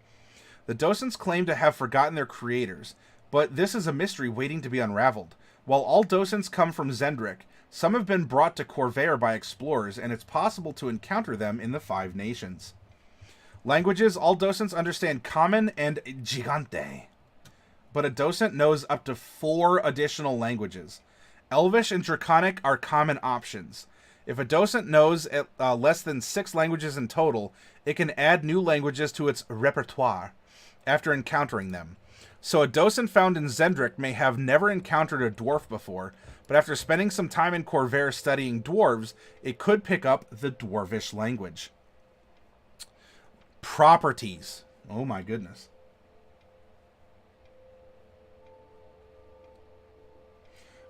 The docents claim to have forgotten their creators, but this is a mystery waiting to be unraveled. While all docents come from Zendrick, some have been brought to Corvair by explorers, and it's possible to encounter them in the 5 nations. Languages, all docents understand Common and Gigante, but a docent knows up to 4 additional languages. Elvish and Draconic are common options. If a docent knows less than 6 languages in total, it can add new languages to its repertoire after encountering them. So a docent found in Zendrick may have never encountered a dwarf before, but after spending some time in Corvair studying dwarves, it could pick up the dwarvish language. Properties. Oh my goodness.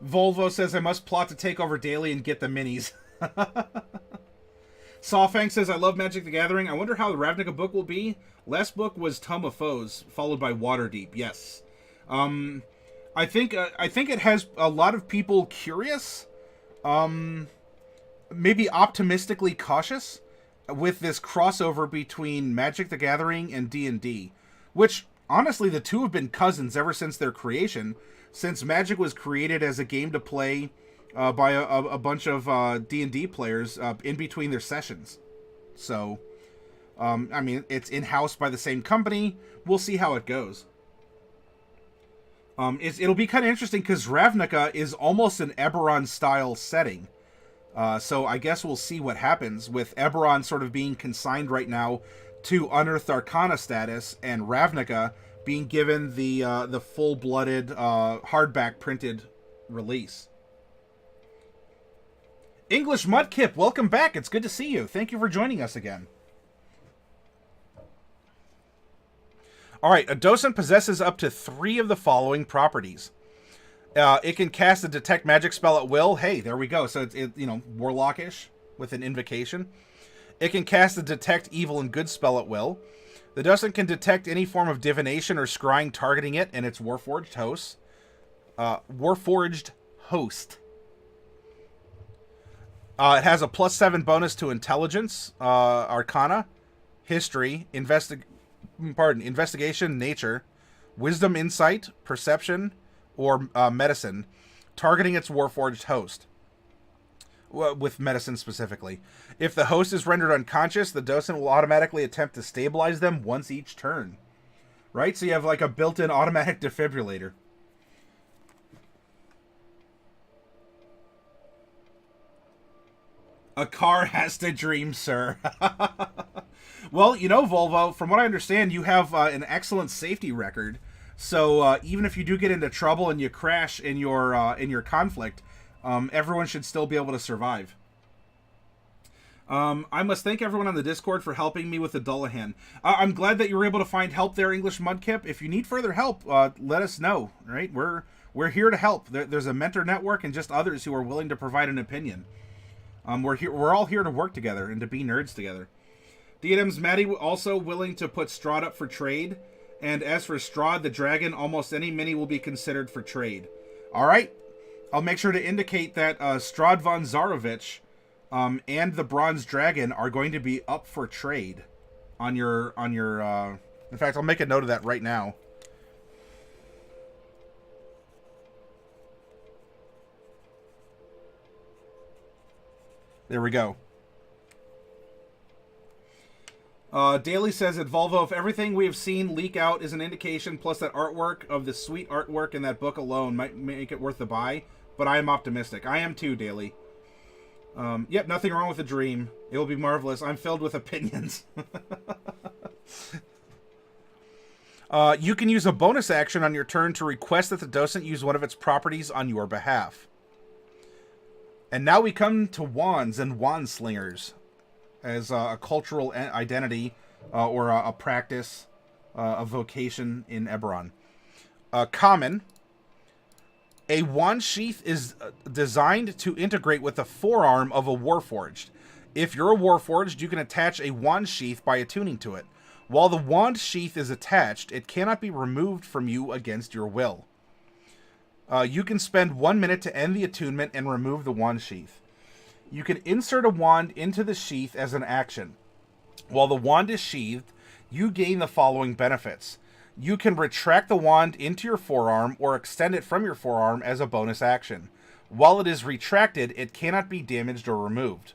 Volvo says, I must plot to take over daily and get the minis. Sawfang says, I love Magic the Gathering. I wonder how the Ravnica book will be. Last book was Tome of Foes, followed by Waterdeep. Yes. I think it has a lot of people curious. Maybe optimistically cautious with this crossover between Magic the Gathering and D&D, which, honestly, the two have been cousins ever since their creation, since Magic was created as a game to play by a bunch of D&D players in between their sessions. So, I mean, it's in-house by the same company. We'll see how it goes. It'll be kind of interesting because Ravnica is almost an Eberron-style setting. So I guess we'll see what happens with Eberron sort of being consigned right now to Unearthed Arcana status, and Ravnica being given the full-blooded hardback printed release. English Mudkip, welcome back. It's good to see you. Thank you for joining us again. All right, a docent possesses up to 3 of the following properties. It can cast a detect magic spell at will. Hey, there we go. So it's warlockish with an invocation. It can cast a detect evil and good spell at will. The docent can detect any form of divination or scrying targeting it and its warforged host. It has a +7 bonus to intelligence, arcana, history, investigation, nature, wisdom, insight, perception, or medicine, targeting its warforged host. With medicine specifically. If the host is rendered unconscious, the docent will automatically attempt to stabilize them once each turn. Right? So you have like a built-in automatic defibrillator. A car has to dream, sir. Well, Volvo, from what I understand, you have an excellent safety record. So even if you do get into trouble and you crash in your conflict, everyone should still be able to survive. I must thank everyone on the Discord for helping me with the Dullahan. I'm glad that you were able to find help there, English Mudkip. If you need further help, let us know. Right? We're here to help. There's a mentor network and just others who are willing to provide an opinion. We're all here to work together and to be nerds together. Diadem's Maddie also willing to put Strahd up for trade. And as for Strahd the dragon, almost any mini will be considered for trade. All right. I'll make sure to indicate that Strahd von Zarovich and the Bronze Dragon are going to be up for trade on your. In fact, I'll make a note of that right now. There we go. Daly says at Volvo, if everything we have seen leak out is an indication, plus that artwork of the sweet artwork in that book alone might make it worth the buy, but I am optimistic. I am too, Daly. Yep, nothing wrong with the dream. It will be marvelous. I'm filled with opinions. You can use a bonus action on your turn to request that the docent use one of its properties on your behalf. And now we come to wands and wand slingers as a cultural identity or a practice, a vocation in Eberron. Common. A wand sheath is designed to integrate with the forearm of a warforged. If you're a warforged, you can attach a wand sheath by attuning to it. While the wand sheath is attached, it cannot be removed from you against your will. You can spend 1 minute to end the attunement and remove the wand sheath. You can insert a wand into the sheath as an action. While the wand is sheathed, you gain the following benefits. You can retract the wand into your forearm or extend it from your forearm as a bonus action. While it is retracted, it cannot be damaged or removed.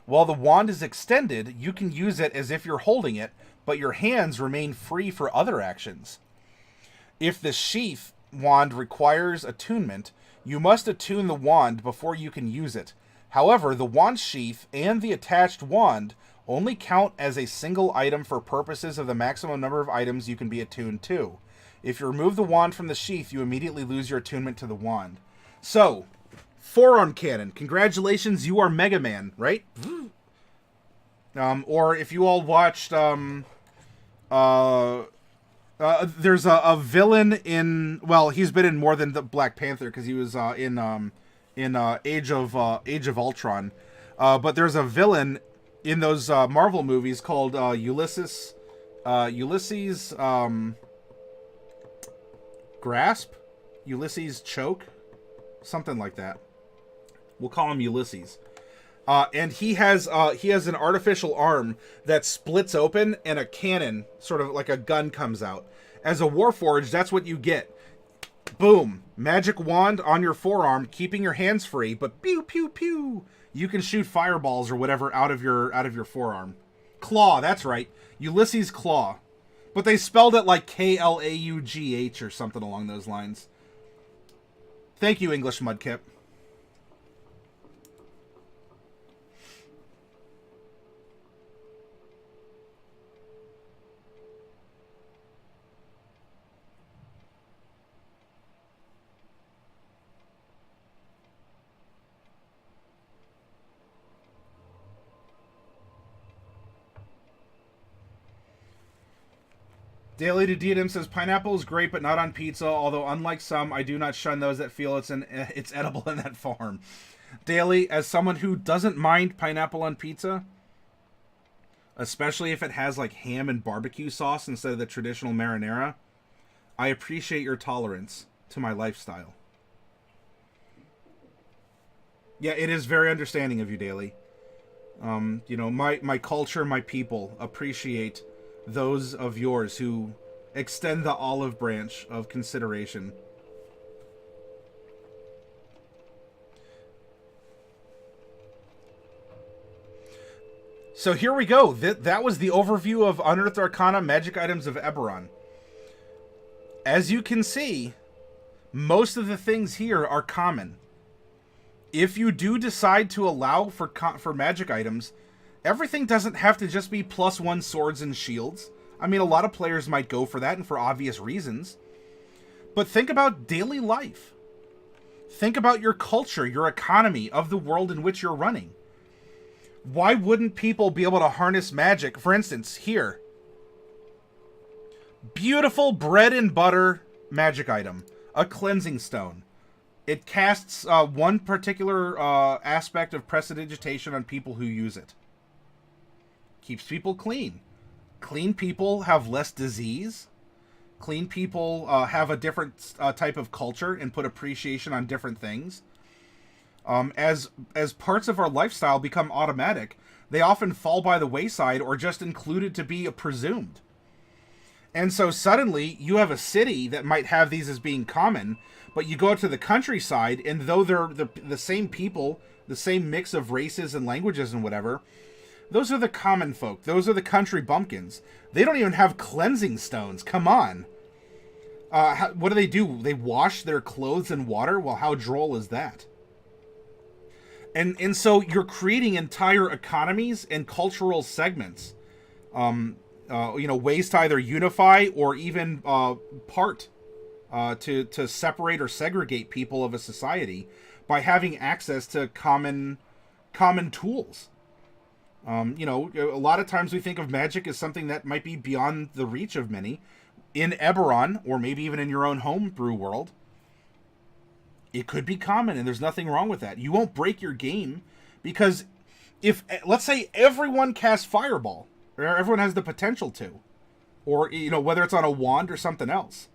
While the wand is extended, you can use it as if you're holding it, but your hands remain free for other actions. If the sheath wand requires attunement, you must attune the wand before you can use it. However, the wand sheath and the attached wand only count as a single item for purposes of the maximum number of items you can be attuned to. If you remove the wand from the sheath, you immediately lose your attunement to the wand. So, forearm cannon. Congratulations, you are Mega Man, right? Or if you all watched, there's a villain in, well, he's been in more than the Black Panther because he was in Age of Ultron. But there's a villain in those Marvel movies called Ulysses Grasp, Ulysses Choke, something like that. We'll call him Ulysses. And he has an artificial arm that splits open and a cannon, sort of like a gun, comes out. As a Warforged, that's what you get. Boom. Magic wand on your forearm, keeping your hands free, but pew pew pew. You can shoot fireballs or whatever out of your forearm. Claw, that's right. Ulysses Claw. But they spelled it like Klaugh or something along those lines. Thank you, English Mudkip. Daily to Diadem says, pineapple is great, but not on pizza, although unlike some, I do not shun those that feel it's edible in that form. Daily, as someone who doesn't mind pineapple on pizza, especially if it has like ham and barbecue sauce instead of the traditional marinara, I appreciate your tolerance to my lifestyle. Yeah, it is very understanding of you, Daily. You know, my culture, my people appreciate those of yours who extend the olive branch of consideration. So here we go. That was the overview of Unearthed Arcana Magic Items of Eberron. As you can see, most of the things here are common. If you do decide to allow for magic items, everything doesn't have to just be +1 swords and shields. I mean, a lot of players might go for that and for obvious reasons. But think about daily life. Think about your culture, your economy of the world in which you're running. Why wouldn't people be able to harness magic? For instance, here. Beautiful bread and butter magic item. A cleansing stone. It casts one particular aspect of prestidigitation on people who use it. Keeps people clean. Clean people have less disease. Clean people have a different type of culture and put appreciation on different things. As parts of our lifestyle become automatic, they often fall by the wayside or just included to be presumed. And so suddenly you have a city that might have these as being common, but you go out to the countryside, and though they're the same people, the same mix of races and languages and whatever, Those are the common folk. Those are the country bumpkins. They don't even have cleansing stones. Come on. What do? They wash their clothes in water? Well, how droll is that? And so you're creating entire economies and cultural segments. Ways to either unify or even part to separate or segregate people of a society by having access to common tools. A lot of times we think of magic as something that might be beyond the reach of many. In Eberron, or maybe even in your own homebrew world, it could be common, and there's nothing wrong with that. You won't break your game, because if, let's say, everyone casts Fireball, or everyone has the potential to, or, whether it's on a wand or something else,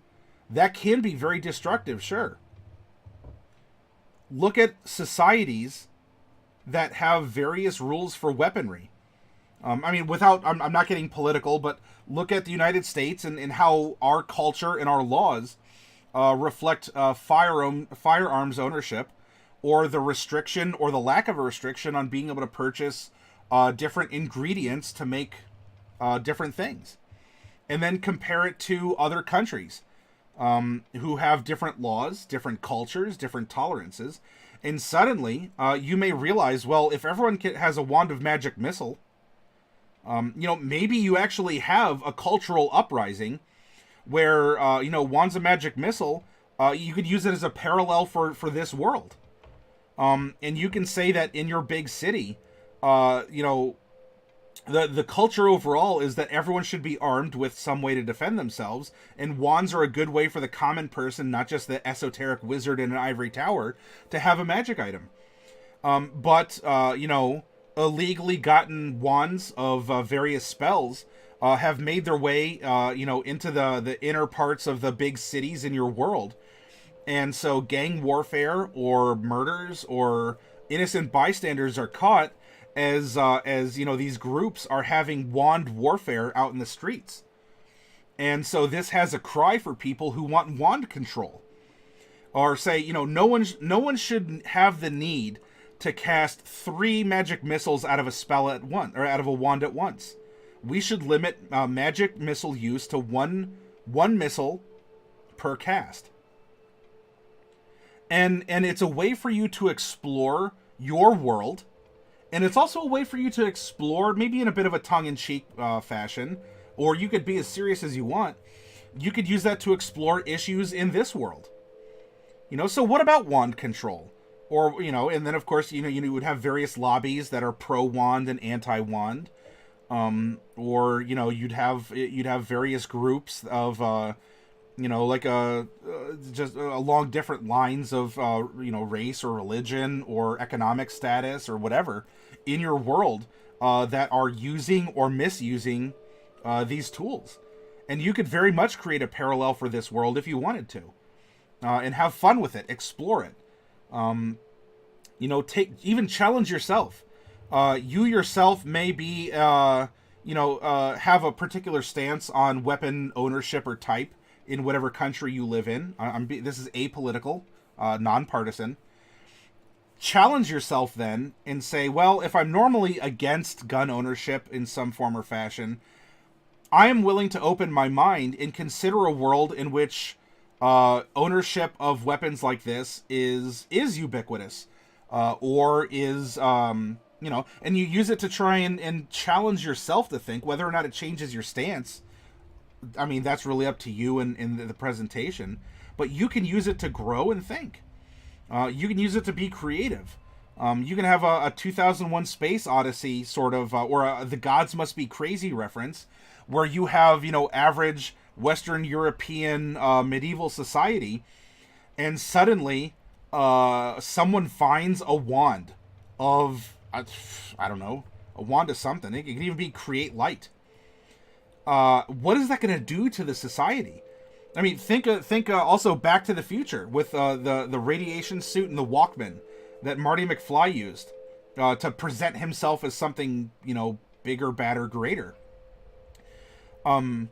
that can be very destructive, sure. Look at societies that have various rules for weaponry. I'm not getting political, but look at the United States and how our culture and our laws reflect firearms ownership, or the restriction or the lack of a restriction on being able to purchase different ingredients to make different things. And then compare it to other countries who have different laws, different cultures, different tolerances. And suddenly you may realize, well, if everyone has a wand of magic missile, maybe you actually have a cultural uprising where, wands of magic missile, you could use it as a parallel for this world. And you can say that in your big city, the culture overall is that everyone should be armed with some way to defend themselves, and wands are a good way for the common person, not just the esoteric wizard in an ivory tower, to have a magic item. But illegally gotten wands of various spells have made their way, into the inner parts of the big cities in your world. And so gang warfare or murders or innocent bystanders are caught as these groups are having wand warfare out in the streets. And so this has a cry for people who want wand control. Or say, no one should have the need to cast 3 magic missiles out of a spell at once, or out of a wand at once. We should limit magic missile use to one missile per cast. And it's a way for you to explore your world, and it's also a way for you to explore, maybe in a bit of a tongue-in-cheek fashion, or you could be as serious as you want. You could use that to explore issues in this world. So what about wand control? Or, and then of course, you would have various lobbies that are pro-wand and anti-wand. Or, you'd have various groups of, just along different lines of, race or religion or economic status or whatever in your world, that are using or misusing, these tools. And you could very much create a parallel for this world if you wanted to, and have fun with it, explore it. Even challenge yourself. You yourself may be, have a particular stance on weapon ownership or type in whatever country you live in. This is apolitical, nonpartisan. Challenge yourself then and say, well, if I'm normally against gun ownership in some form or fashion, I am willing to open my mind and consider a world in which ownership of weapons like this is ubiquitous, or is, and you use it to try and challenge yourself to think whether or not it changes your stance. I mean, that's really up to you in the presentation, but you can use it to grow and think. You can use it to be creative. You can have a 2001 Space Odyssey sort of, or the Gods Must Be Crazy reference, where you have, average Western European medieval society, and suddenly someone finds a wand of, I don't know, a wand of something. It can even be create light. What is that going to do to the society? I mean, think also Back to the Future with the radiation suit and the Walkman that Marty McFly used to present himself as something, bigger, badder, greater. In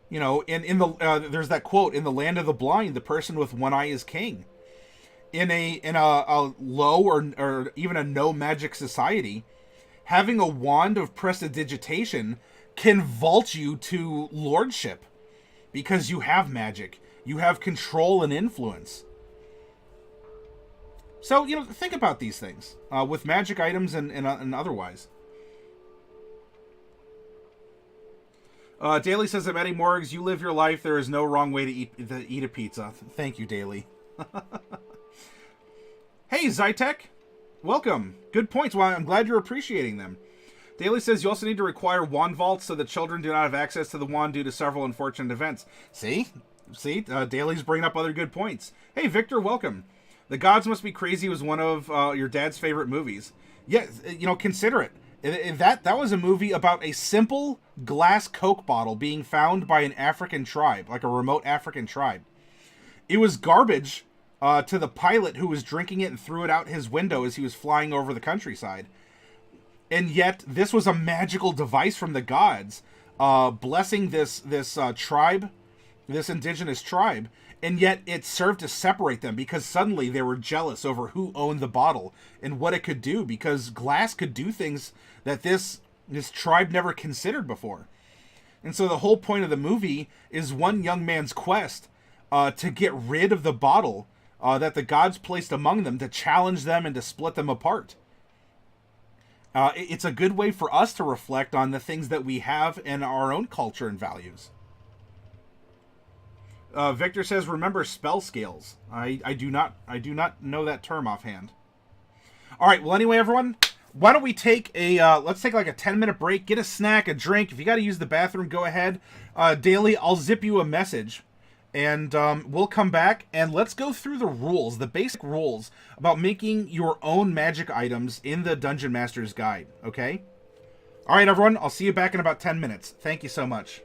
the there's that quote, in the land of the blind, the person with one eye is king. In a low or even a no magic society, having a wand of prestidigitation can vault you to lordship because you have magic. You have control and influence. So, think about these things with magic items and otherwise. Daly says that Eddie Morgs, you live your life. There is no wrong way to eat a pizza. Thank you, Daly. Hey, Zytek. Welcome. Good points. Well, I'm glad you're appreciating them. Daly says you also need to require wand vaults so that children do not have access to the wand due to several unfortunate events. See? Daly's bringing up other good points. Hey, Victor, welcome. The Gods Must Be Crazy was one of your dad's favorite movies. Yeah, consider it. That was a movie about a simple glass Coke bottle being found by an African tribe, like a remote African tribe. It was garbage to the pilot who was drinking it and threw it out his window as he was flying over the countryside. And yet, this was a magical device from the gods, blessing this tribe, this indigenous tribe, and yet it served to separate them because suddenly they were jealous over who owned the bottle and what it could do, because glass could do things that this tribe never considered before. And so the whole point of the movie is one young man's quest to get rid of the bottle that the gods placed among them, to challenge them and to split them apart. It's a good way for us to reflect on the things that we have in our own culture and values. Victor says, remember spell scales. I do not know that term offhand. All right. Well, anyway, everyone, why don't we take let's take like a 10-minute break, get a snack, a drink. If you got to use the bathroom, go ahead. Daily, I'll zip you a message and we'll come back and let's go through the rules, the basic rules about making your own magic items in the Dungeon Master's Guide. Okay. All right, everyone. I'll see you back in about 10 minutes. Thank you so much.